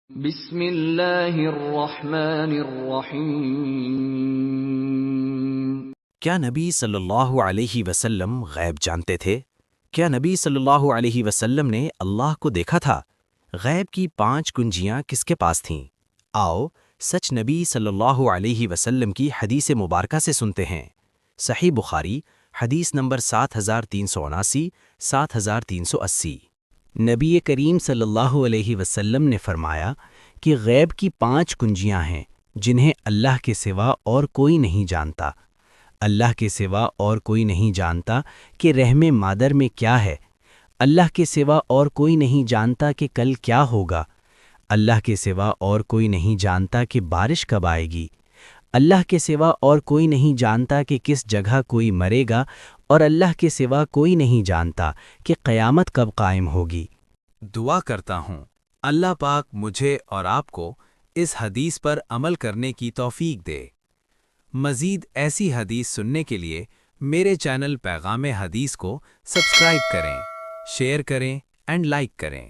بسم اللہ الرحمن الرحیم۔ کیا نبی صلی اللہ علیہ وسلم غیب جانتے تھے؟ کیا نبی صلی اللہ علیہ وسلم نے اللہ کو دیکھا تھا؟ غیب کی 5 کنجیاں کس کے پاس تھیں؟ آؤ سچ نبی صلی اللہ علیہ وسلم کی حدیث مبارکہ سے سنتے ہیں۔ صحیح بخاری حدیث نمبر 7379 7380۔ نبی کریم صلی اللہ علیہ وسلم نے فرمایا کہ غیب کی 5 کنجیاں ہیں جنہیں اللہ کے سوا اور کوئی نہیں جانتا۔ اللہ کے سوا اور کوئی نہیں جانتا کہ رحم مادر میں کیا ہے۔ اللہ کے سوا اور کوئی نہیں جانتا کہ کل کیا ہوگا۔ اللہ کے سوا اور کوئی نہیں جانتا کہ بارش کب آئے گی۔ اللہ کے سوا اور کوئی نہیں جانتا کہ کس جگہ کوئی مرے گا، اور اللہ کے سوا کوئی نہیں جانتا کہ قیامت کب قائم ہوگی۔ دعا کرتا ہوں اللہ پاک مجھے اور آپ کو اس حدیث پر عمل کرنے کی توفیق دے۔ مزید ایسی حدیث سننے کے لیے میرے چینل پیغام حدیث کو سبسکرائب کریں، شیئر کریں اینڈ لائک کریں۔